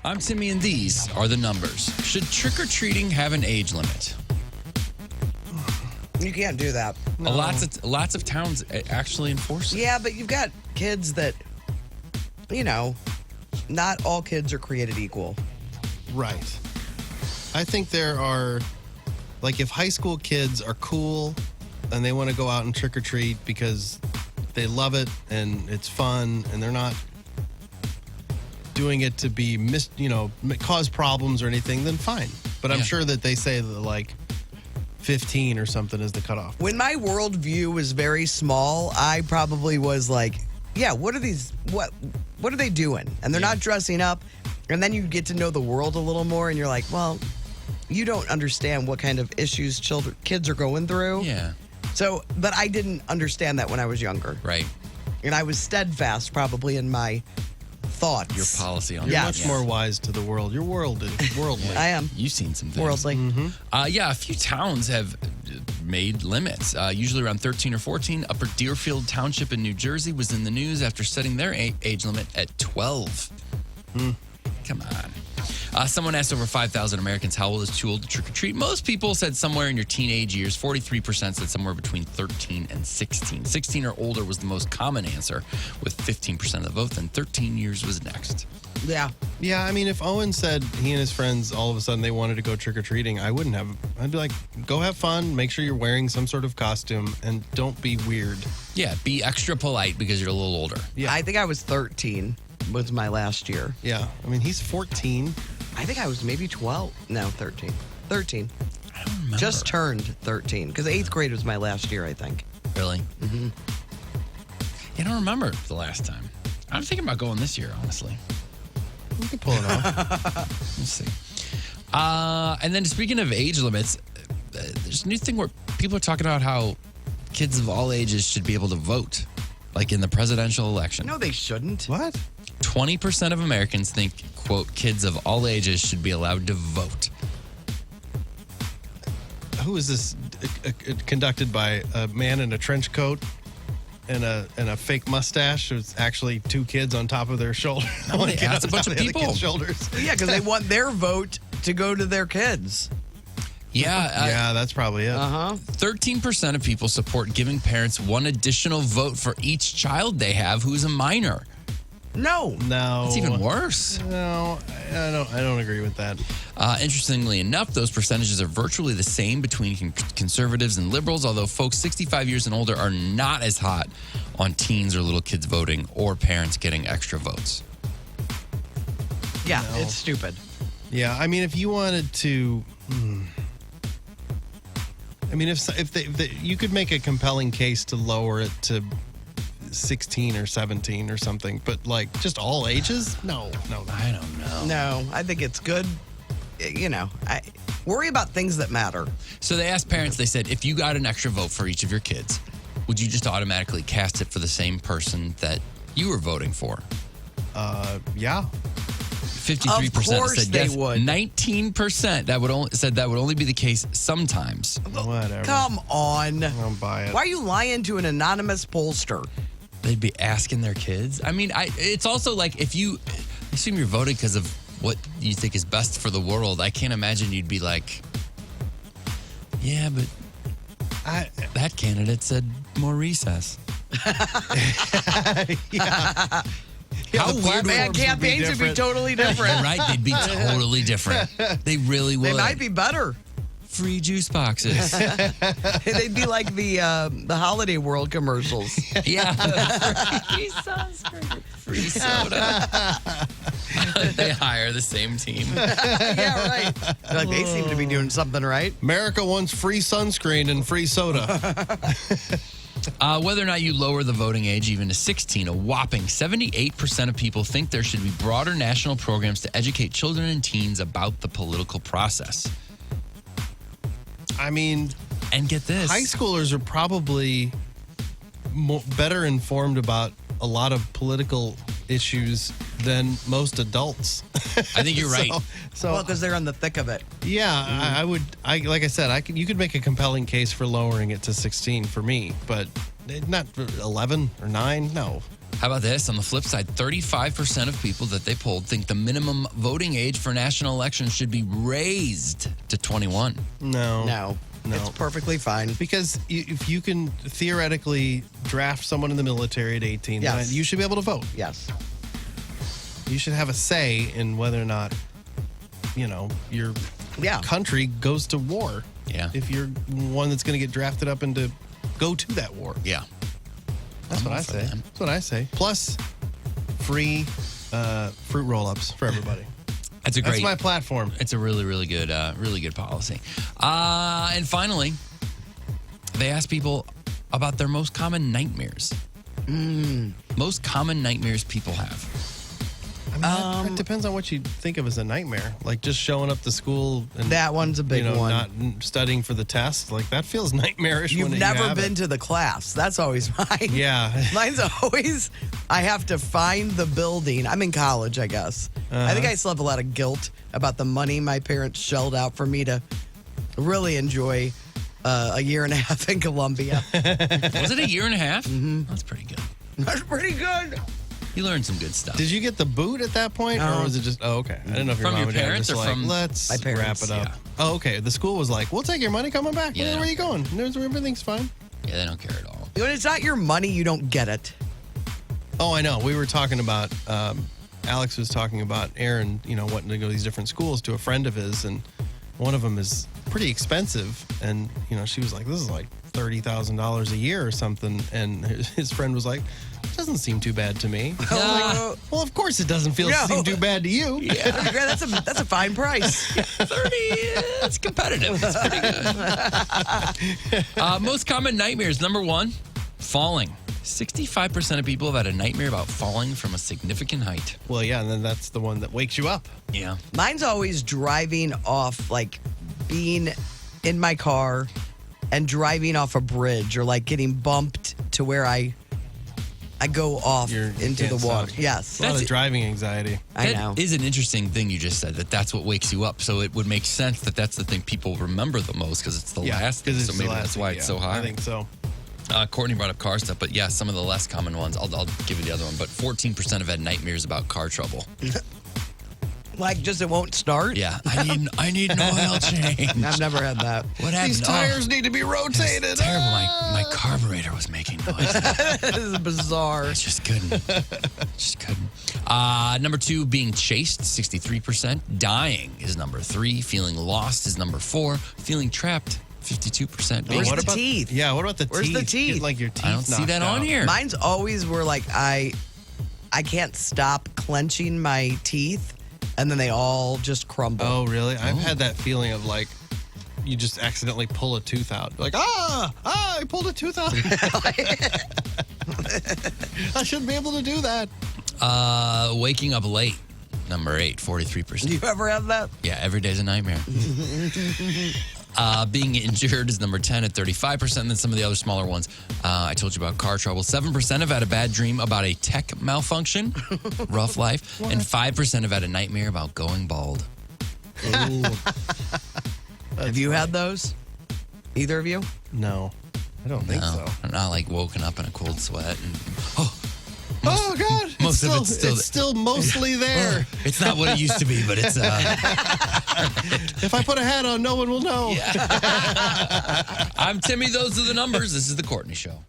I'm Timmy, and these are the numbers. Should trick-or-treating have an age limit? You can't do that. Lots of towns actually enforce it. Yeah, but you've got kids that, not all kids are created equal. Right. I think there are, like, if high school kids are cool and they want to go out and trick or treat because they love it and it's fun and they're not doing it to be cause problems or anything, then fine. But I'm sure that they say that, like, 15 or something is the cutoff. When my worldview was very small, I probably was like, yeah, what are they doing? And they're not dressing up. And then you get to know the world a little more and you're like, well, you don't understand what kind of issues kids are going through. Yeah. So, but I didn't understand that when I was younger. Right. And I was steadfast probably in my thoughts. Your policy on You're it. much more wise to the world. You're worldly. I am. You've seen some things. Worldly. A few towns have made limits, usually around 13 or 14. Upper Deerfield Township in New Jersey was in the news after setting their age limit at 12. Come on. Someone asked over 5,000 Americans how old is too old to trick-or-treat. Most people said somewhere in your teenage years. 43% said somewhere between 13 and 16. 16 or older was the most common answer, with 15% of the vote. Then 13 years was next. Yeah. Yeah, I mean, if Owen said he and his friends all of a sudden they wanted to go trick-or-treating, I wouldn't have. I'd be like, go have fun, make sure you're wearing some sort of costume, and don't be weird. Yeah, be extra polite because you're a little older. Yeah. I think I was 13 was my last year. Yeah, I mean, he's 14. I think I was maybe 12. No, 13. 13. I don't remember. Just turned 13 because 8th grade was my last year, I think. Really? Mm-hmm. I don't remember the last time. I'm thinking about going this year, honestly. You can pull it off. Let's see. And then speaking of age limits, there's a new thing where people are talking about how kids of all ages should be able to vote, like in the presidential election. No, they shouldn't. What? 20% of Americans think, quote, kids of all ages should be allowed to vote. Who is this conducted by? A man in a trench coat and a fake mustache? It's actually two kids on top of their shoulder. No, it's a bunch of people. Shoulders. Yeah, because they want their vote to go to their kids. Yeah. Yeah, that's probably it. 13% of people support giving parents one additional vote for each child they have who's a minor. No. No. It's even worse. No, I don't agree with that. Interestingly enough, those percentages are virtually the same between conservatives and liberals, although folks 65 years and older are not as hot on teens or little kids voting or parents getting extra votes. Yeah, it's stupid. Yeah, I mean, if you wanted to, I mean, if you could make a compelling case to lower it to 16 or 17 or something, but like just all ages? No. I don't know. No, I think it's good. I worry about things that matter. So they asked parents, they said, if you got an extra vote for each of your kids, would you just automatically cast it for the same person that you were voting for? Yeah. 53% Of course said they yes. would. 19% said that would only be the case sometimes. Whatever. Come on. I don't buy it. Why are you lying to an anonymous pollster? They'd be asking their kids. I mean, it's also like if you assume you're voting because of what you think is best for the world, I can't imagine you'd be like, yeah, but that candidate said more recess. Yeah. How weird Man, campaigns would be totally different. You're right, they'd be totally different. They really would. They might be better. Free juice boxes. They'd be like the Holiday World commercials. Yeah. Free sunscreen. Free soda. They hire the same team. Yeah, right. Like they seem to be doing something right. America wants free sunscreen and free soda. Whether or not you lower the voting age even to 16, a whopping 78% of people think there should be broader national programs to educate children and teens about the political process. I mean, And get this. high schoolers are probably better informed about a lot of political issues than most adults. I think you're right. So Well, because they're in the thick of it. yeah, I would. Like I said, you could make a compelling case for lowering it to 16 for me, but not 11 or 9. No. How about this? On the flip side, 35% of people that they polled think the minimum voting age for national elections should be raised to 21. No. No. It's perfectly fine. Because if you can theoretically draft someone in the military at 18, Yes. then you should be able to vote. Yes. You should have a say in whether or not, your Yeah. country goes to war. Yeah. If you're one that's going to get drafted up and to go to that war. Yeah. That's I'm what all I for say. that. That's what I say. Plus, free fruit roll-ups for everybody. That's a great. That's my platform. It's a really, really good policy. And finally, they asked people about their most common nightmares. Most common nightmares people have. I mean, it depends on what you think of as a nightmare. Like just showing up to school and That one's a big one. not studying for the test. Like that feels nightmarish. You've when never you have been it. to the class. That's always mine. Yeah. Mine's always, I have to find the building. I'm in college, I guess. I think I still have a lot of guilt about the money my parents shelled out for me to really enjoy a year and a half in Columbia. Was it a year and a half? Mm-hmm. That's pretty good. That's pretty good. You learned some good stuff. Did you get the boot at that point, or No. was it just? Oh, okay. I didn't know if your From mom your and dad parents were just or like, from- let's My parents, wrap it up. yeah. Oh, okay. The school was like, we'll take your money coming back. Yeah. Where are you going? Everything's fine. Yeah, they don't care at all. When it's not your money, you don't get it. Oh, I know. We were talking about. Alex was talking about Aaron, wanting to go to these different schools to a friend of his, and one of them is pretty expensive. And she was like, "This is like $30,000 a year or something." And his friend was like, "It doesn't seem too bad to me." I was like, well, of course it doesn't seem too bad to you. Yeah, that's a fine price. 30, it's competitive. It's pretty good. Most common nightmares. Number one, falling. 65% of people have had a nightmare about falling from a significant height. Well, yeah, and then that's the one that wakes you up. Yeah. Mine's always driving off, like being in my car and driving off a bridge, or like getting bumped to where I go off You into the can't water. stop. Yes, A lot That's of it. driving anxiety. I know. That is an interesting thing you just said, that's what wakes you up. So it would make sense that that's the thing people remember the most because it's the last thing. because So it's maybe the last that's why thing, it's yeah. so high. I think so. Courtney brought up car stuff, but yeah, some of the less common ones. I'll give you the other one. But 14% have had nightmares about car trouble. Like just it won't start. Yeah, I need an oil change. I've never had that. What happened? These tires need to be rotated. It's terrible. My carburetor was making noise. This is bizarre. I just couldn't. Number two, being chased, 63%. Dying is number three. Feeling lost is number four. Feeling trapped, 52%. Where's What the about teeth? Yeah, what about the Where's teeth? the teeth? Get, like your teeth I don't see knocked that on out. here. Mine's always were like I can't stop clenching my teeth, and then they all just crumble. Oh, really? I've had that feeling of like you just accidentally pull a tooth out. Like, I pulled a tooth out. I shouldn't be able to do that. Waking up late, number 8, 43%. Do you ever have that? Yeah, every day's a nightmare. Being injured is number 10 at 35%. And then some of the other smaller ones. I told you about car trouble. 7% have had a bad dream about a tech malfunction. Rough life. And 5% have had a nightmare about going bald. Have you had those? Either of you? No, I don't think No, so. I'm not like woken up in a cold sweat. And, Oh God! most of it's it's still mostly there. it's not what it used to be, but it's. If I put a hat on, no one will know. I'm Timmy. Those are the numbers. This is the Courtney Show.